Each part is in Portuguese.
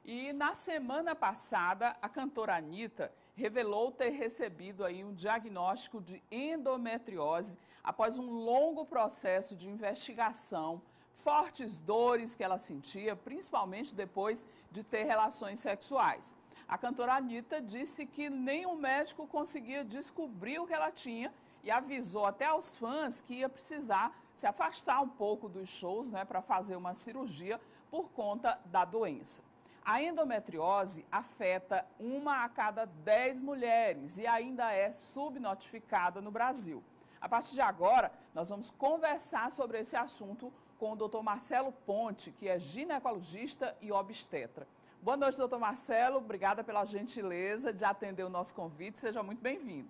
E na semana passada, a cantora Anitta revelou ter recebido aí um diagnóstico de endometriose após um longo processo de investigação, fortes dores que ela sentia, principalmente depois de ter relações sexuais. A cantora Anitta disse que nenhum médico conseguia descobrir o que ela tinha e avisou até aos fãs que ia precisar se afastar um pouco dos shows, né, para fazer uma cirurgia por conta da doença. A endometriose afeta 1 a cada 10 mulheres e ainda é subnotificada no Brasil. A partir de agora, nós vamos conversar sobre esse assunto com o Dr. Marcelo Ponte, que é ginecologista e obstetra. Boa noite, doutor Marcelo. Obrigada pela gentileza de atender o nosso convite. Seja muito bem-vindo.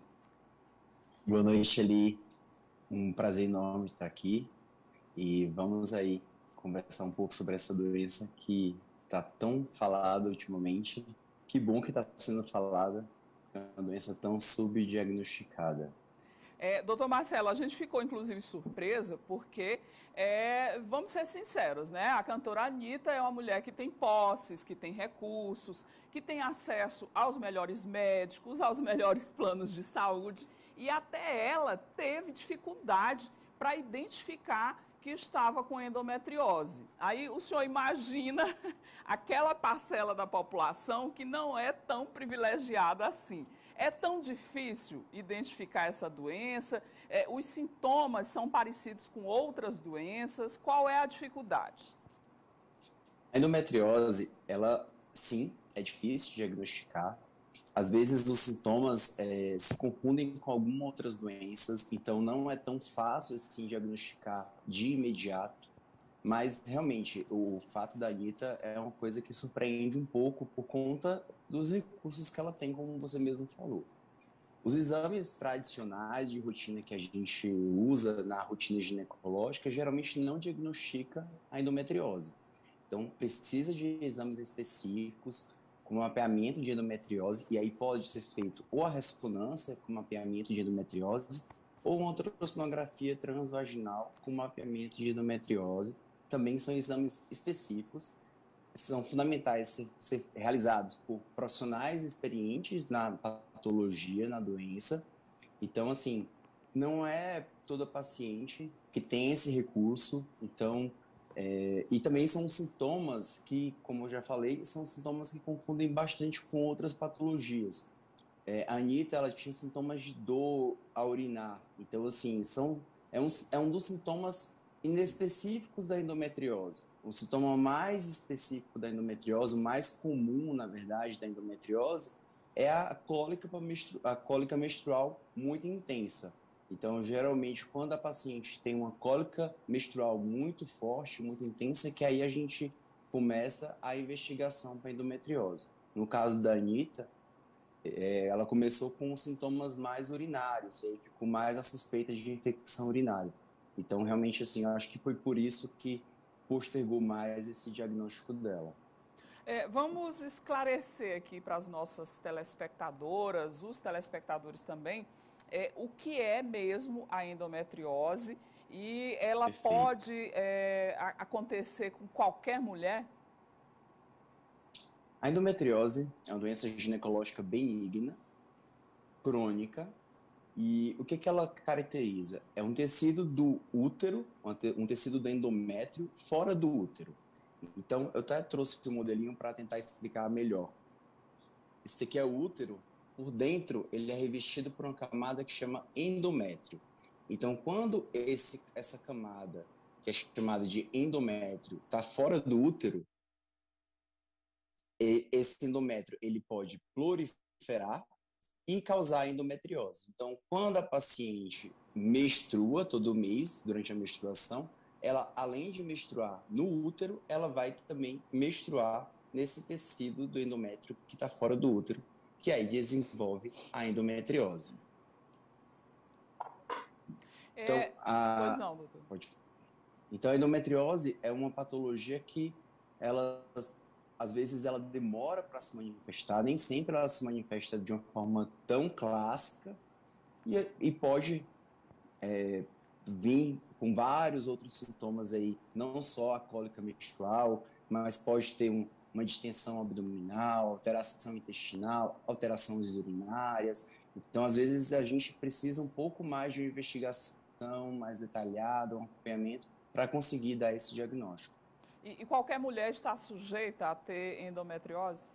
Boa noite, Eli. Um prazer enorme estar aqui e vamos aí conversar um pouco sobre essa doença que está tão falada ultimamente. Que bom que está sendo falada, é uma doença tão subdiagnosticada. Doutor Marcelo, a gente ficou inclusive surpresa porque, vamos ser sinceros, né? A cantora Anitta é uma mulher que tem posses, que tem recursos, que tem acesso aos melhores médicos, aos melhores planos de saúde e até ela teve dificuldade para identificar que estava com endometriose. Aí o senhor imagina aquela parcela da população que não é tão privilegiada assim. É tão difícil identificar essa doença? Os sintomas são parecidos com outras doenças? Qual é a dificuldade? A endometriose, ela sim, é difícil de diagnosticar. Às vezes os sintomas se confundem com algumas outras doenças, então não é tão fácil assim diagnosticar de imediato. Mas realmente o fato da Anitta é uma coisa que surpreende um pouco por conta dos recursos que ela tem, como você mesmo falou. Os exames tradicionais de rotina que a gente usa na rotina ginecológica geralmente não diagnostica a endometriose. Então, precisa de exames específicos, com mapeamento de endometriose, e aí pode ser feito ou a ressonância com mapeamento de endometriose, ou uma ultrassonografia transvaginal com mapeamento de endometriose. Também são exames específicos, são fundamentais ser realizados por profissionais experientes na patologia, na doença. Então, assim, não é toda paciente que tem esse recurso, então e também são sintomas que, como eu já falei, são sintomas que confundem bastante com outras patologias. A Anitta, ela tinha sintomas de dor a urinar. Então, assim, é um dos sintomas inespecíficos da endometriose. O sintoma mais específico da endometriose, o mais comum, na verdade, da endometriose, é a cólica menstrual muito intensa. Então, geralmente, quando a paciente tem uma cólica menstrual muito forte, muito intensa, que aí a gente começa a investigação para endometriose. No caso da Anitta, ela começou com sintomas mais urinários, e aí ficou mais a suspeita de infecção urinária. Então, realmente, assim, eu acho que foi por isso que postergou mais esse diagnóstico dela. Vamos esclarecer aqui para as nossas telespectadoras, os telespectadores também, o que é mesmo a endometriose e ela Perfeito. pode acontecer com qualquer mulher? A endometriose é uma doença ginecológica benigna, crônica, e o que que ela caracteriza? É um tecido do útero, um tecido do endométrio fora do útero. Então, eu até trouxe o modelinho para tentar explicar melhor. Esse aqui é o útero. Por dentro, ele é revestido por uma camada que chama endométrio. Então, quando essa camada, que é chamada de endométrio, está fora do útero, esse endométrio ele pode proliferar e causar endometriose. Então, quando a paciente menstrua todo mês, durante a menstruação, ela, além de menstruar no útero, ela vai também menstruar nesse tecido do endométrio que está fora do útero, que aí desenvolve a endometriose. Então, Pois não, doutor. pode... então, a endometriose é uma patologia que ela, às vezes ela demora para se manifestar, nem sempre ela se manifesta de uma forma tão clássica e pode vir com vários outros sintomas aí, não só a cólica menstrual, mas pode ter uma distensão abdominal, alteração intestinal, alterações urinárias. Então, às vezes, a gente precisa um pouco mais de uma investigação mais detalhada, um acompanhamento, para conseguir dar esse diagnóstico. E qualquer mulher está sujeita a ter endometriose?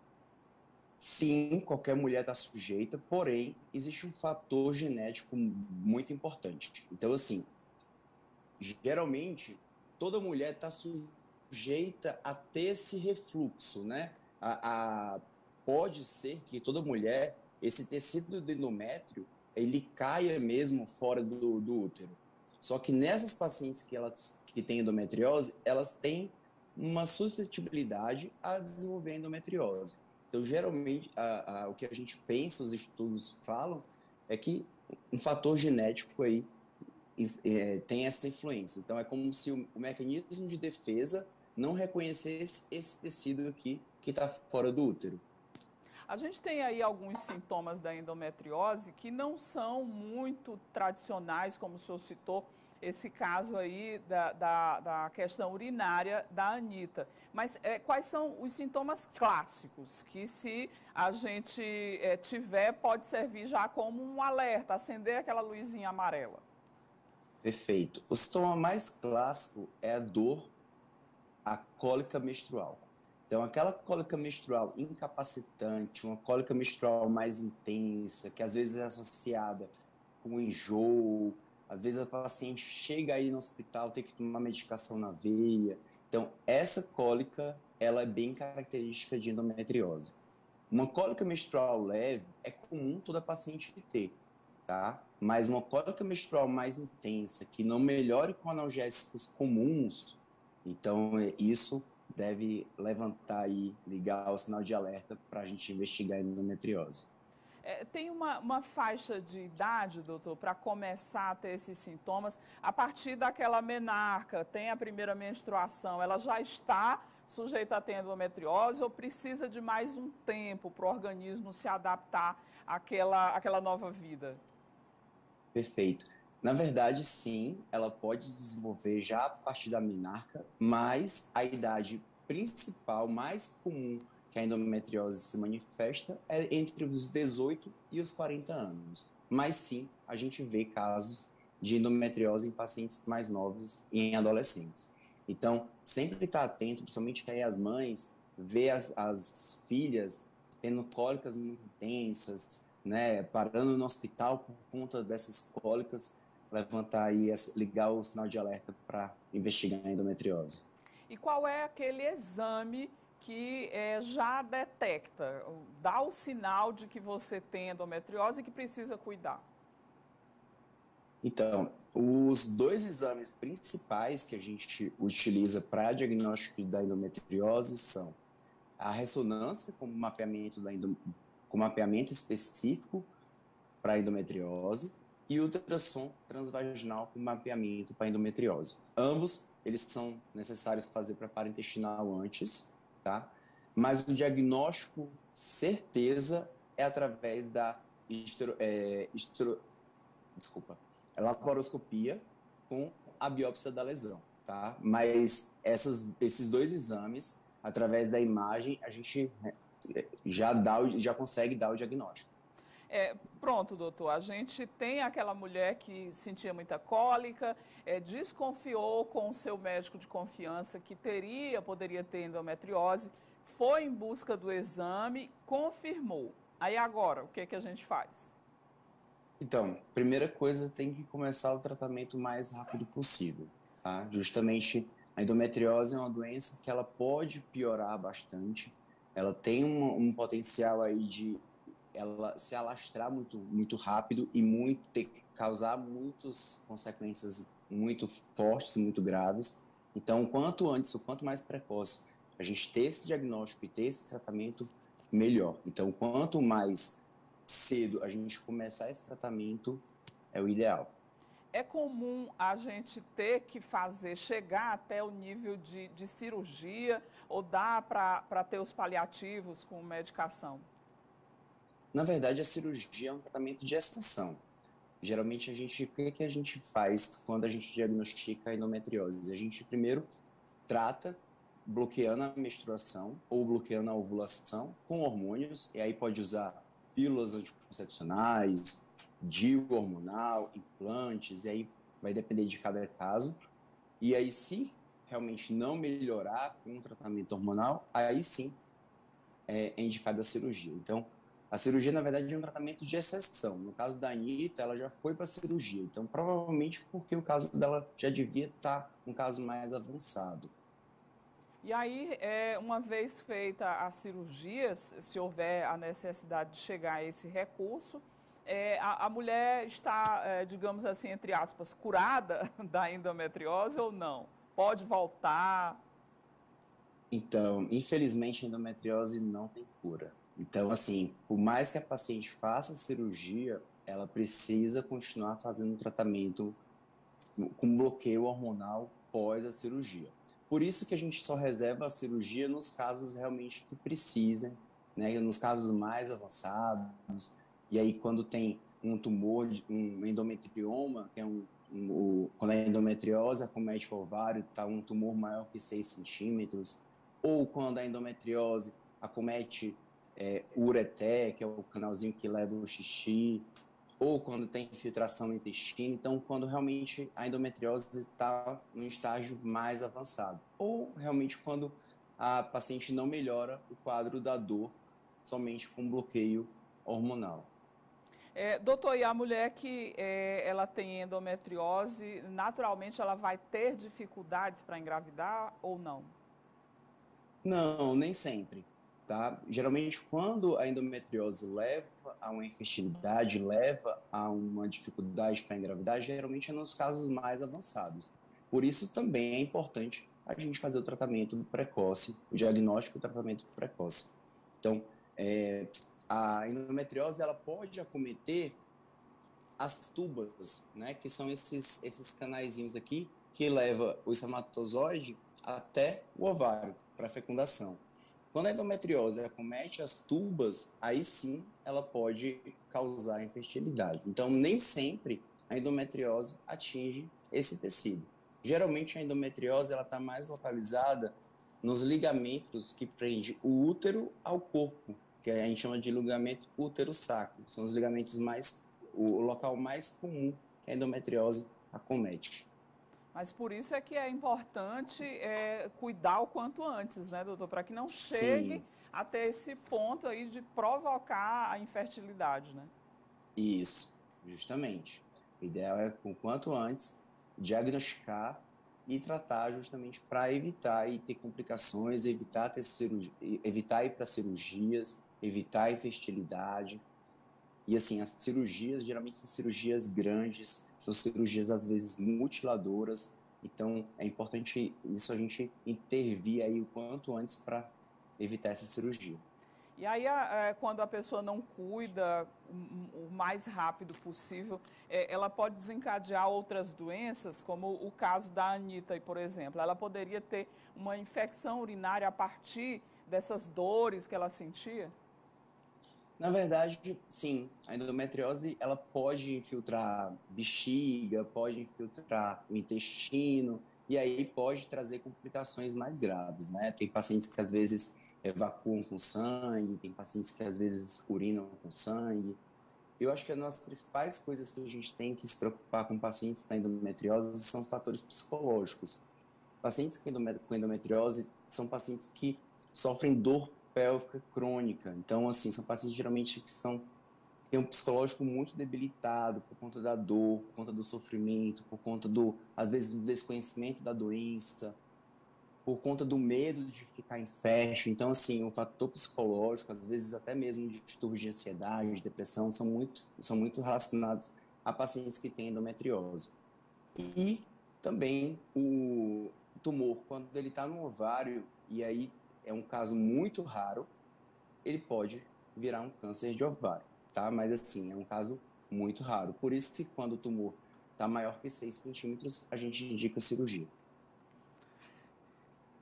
Sim, qualquer mulher está sujeita, porém, existe um fator genético muito importante. Então, assim, geralmente, toda mulher está sujeita a ter esse refluxo, né? Pode ser que toda mulher, esse tecido do endométrio, ele caia mesmo fora do útero. Só que nessas pacientes que têm endometriose, elas têm uma suscetibilidade a desenvolver endometriose. Então, geralmente, o que a gente pensa, os estudos falam, é que um fator genético aí tem essa influência. Então, é como se o mecanismo de defesa não reconhecesse esse tecido aqui que está fora do útero. A gente tem aí alguns sintomas da endometriose que não são muito tradicionais, como o senhor citou, esse caso aí da questão urinária da Anitta. Mas quais são os sintomas clássicos que, se a gente tiver, pode servir já como um alerta, acender aquela luzinha amarela? Perfeito. O sintoma mais clássico é a dor, a cólica menstrual. Então, aquela cólica menstrual incapacitante, uma cólica menstrual mais intensa, que às vezes é associada com enjoo, às vezes a paciente chega aí no hospital, tem que tomar medicação na veia. Então, essa cólica, ela é bem característica de endometriose. Uma cólica menstrual leve é comum toda paciente ter, tá? Mas uma cólica menstrual mais intensa, que não melhore com analgésicos comuns, então isso deve levantar e ligar o sinal de alerta para a gente investigar a endometriose. Tem uma faixa de idade, doutor, para começar a ter esses sintomas? A partir daquela menarca, tem a primeira menstruação, ela já está sujeita a ter endometriose ou precisa de mais um tempo para o organismo se adaptar àquela nova vida? Perfeito. Na verdade, sim, ela pode desenvolver já a partir da menarca, mas a idade principal, mais comum que a endometriose se manifesta é entre os 18 e os 40 anos. Mas sim, a gente vê casos de endometriose em pacientes mais novos e em adolescentes. Então, sempre estar atento, principalmente aí as mães, ver as filhas tendo cólicas muito intensas, né, parando no hospital por conta dessas cólicas, levantar aí, ligar o sinal de alerta para investigar a endometriose. E qual é aquele exame que já detecta, dá o sinal de que você tem endometriose e que precisa cuidar? Então, os dois exames principais que a gente utiliza para diagnóstico da endometriose são a ressonância com mapeamento específico para endometriose e ultrassom transvaginal com mapeamento para endometriose. Ambos, eles são necessários fazer preparo intestinal antes, tá? Mas o diagnóstico, certeza, é através da laparoscopia com a biópsia da lesão, tá? Mas esses dois exames, através da imagem, a gente já consegue dar o diagnóstico. Pronto, doutor, a gente tem aquela mulher que sentia muita cólica, desconfiou com o seu médico de confiança que poderia ter endometriose, foi em busca do exame, confirmou. Aí agora, o que a gente faz? Então, primeira coisa, tem que começar o tratamento o mais rápido possível, tá? Justamente, a endometriose é uma doença que ela pode piorar bastante, ela tem um potencial aí de ela se alastrar muito rápido e causar muitas consequências muito fortes, muito graves. Então, quanto antes, o quanto mais precoce a gente ter esse diagnóstico e ter esse tratamento, melhor. Então, quanto mais cedo a gente começar esse tratamento, é o ideal. É comum a gente ter que chegar até o nível de cirurgia ou dá para ter os paliativos com medicação? Na verdade, a cirurgia é um tratamento de exceção. Geralmente, o que a gente faz quando a gente diagnostica a endometriose? A gente primeiro trata bloqueando a menstruação ou bloqueando a ovulação com hormônios, e aí pode usar pílulas anticoncepcionais, DIU hormonal, implantes, e aí vai depender de cada caso. E aí, se realmente não melhorar com um tratamento hormonal, aí sim é indicada a cirurgia. Então, a cirurgia, na verdade, é um tratamento de exceção. No caso da Anitta, ela já foi para a cirurgia. Então, provavelmente porque o caso dela já devia estar um caso mais avançado. E aí, uma vez feita a cirurgia, se houver a necessidade de chegar a esse recurso, a mulher está, digamos assim, entre aspas, curada da endometriose ou não? Pode voltar? Então, infelizmente, a endometriose não tem cura. Então, assim, por mais que a paciente faça a cirurgia, ela precisa continuar fazendo o tratamento com bloqueio hormonal pós a cirurgia. Por isso que a gente só reserva a cirurgia nos casos realmente que precisem, né? Nos casos mais avançados. E aí, quando tem um tumor, um endometrioma, que é quando a endometriose acomete o ovário, está um tumor maior que 6 centímetros, ou quando a endometriose acomete o ureter, que é o canalzinho que leva o xixi, ou quando tem infiltração no intestino, então quando realmente a endometriose está num estágio mais avançado, ou realmente quando a paciente não melhora o quadro da dor somente com bloqueio hormonal. Doutor, e a mulher que ela tem endometriose, naturalmente ela vai ter dificuldades para engravidar ou não? Não, nem sempre, tá? Geralmente, quando a endometriose leva a uma infertilidade, leva a uma dificuldade para engravidar, geralmente é nos casos mais avançados. Por isso também é importante a gente fazer o tratamento precoce, o diagnóstico e o tratamento precoce. Então, a endometriose ela pode acometer as tubas, né, que são esses canaizinhos aqui que leva o espermatozoide até o ovário para fecundação. Quando a endometriose acomete as tubas, aí sim ela pode causar infertilidade. Então, nem sempre a endometriose atinge esse tecido. Geralmente, a endometriose ela está mais localizada nos ligamentos que prende o útero ao corpo, que a gente chama de ligamento útero-sacro. São os ligamentos o local mais comum que a endometriose acomete. Mas por isso é que é importante cuidar o quanto antes, né, doutor? Para que não chegue Sim, até esse ponto aí de provocar a infertilidade, né? isso, justamente. O ideal é, o quanto antes, diagnosticar e tratar justamente para evitar e ter complicações, evitar ir para cirurgias, evitar a infertilidade. E assim, as cirurgias geralmente são cirurgias grandes, são cirurgias às vezes mutiladoras, então é importante isso a gente intervir aí o quanto antes para evitar essa cirurgia. E aí, quando a pessoa não cuida o mais rápido possível, ela pode desencadear outras doenças, como o caso da Anitta, por exemplo. Ela poderia ter uma infecção urinária a partir dessas dores que ela sentia? Na verdade, sim, a endometriose ela pode infiltrar bexiga, pode infiltrar o intestino e aí pode trazer complicações mais graves, né? Tem pacientes que às vezes evacuam com sangue, tem pacientes que às vezes urinam com sangue. Eu acho que uma das principais coisas que a gente tem que se preocupar com pacientes com endometriose são os fatores psicológicos. Pacientes com endometriose são pacientes que sofrem dor pélvica crônica. Então, assim, são pacientes geralmente que têm um psicológico muito debilitado por conta da dor, por conta do sofrimento, por conta às vezes, do desconhecimento da doença, por conta do medo de ficar infértil. Então, assim, o fator psicológico, às vezes até mesmo de distúrbios de ansiedade, de depressão, são muito relacionados a pacientes que têm endometriose. E também o tumor, quando ele está no ovário, e aí é um caso muito raro, ele pode virar um câncer de ovário, tá? Mas assim, é um caso muito raro. Por isso que quando o tumor está maior que 6 centímetros, a gente indica cirurgia.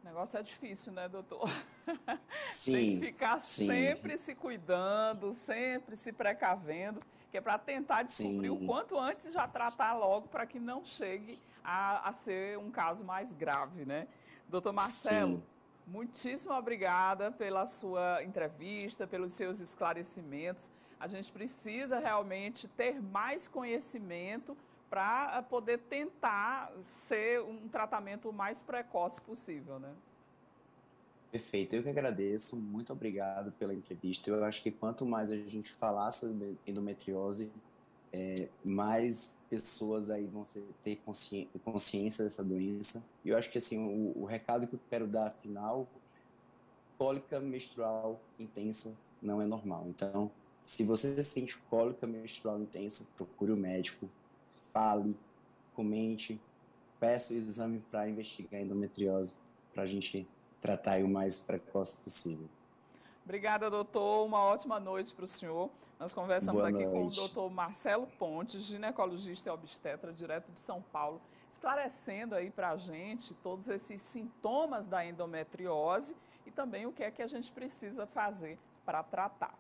O negócio é difícil, né, doutor? Tem que Sim, ficar sim, sempre se cuidando, sempre se precavendo, que é para tentar descobrir o sim, quanto antes já tratar logo para que não chegue a ser um caso mais grave, né? Doutor Marcelo, sim. Muitíssimo obrigada pela sua entrevista, pelos seus esclarecimentos. A gente precisa realmente ter mais conhecimento para poder tentar ser um tratamento o mais precoce possível, né? Perfeito, eu que agradeço, muito obrigado pela entrevista. Eu acho que quanto mais a gente falar sobre endometriose, mais pessoas aí vão ter consciência dessa doença. E eu acho que assim, o recado que eu quero dar afinal, cólica menstrual intensa não é normal. Então, se você sente cólica menstrual intensa, procure o médico, fale, comente, peça o exame para investigar a endometriose, para a gente tratar aí o mais precoce possível. Obrigada, doutor. Uma ótima noite para o senhor. Nós conversamos Boa aqui com o noite. doutor Marcelo Pontes, ginecologista e obstetra, direto de São Paulo, esclarecendo aí para a gente todos esses sintomas da endometriose e também o que é que a gente precisa fazer para tratar.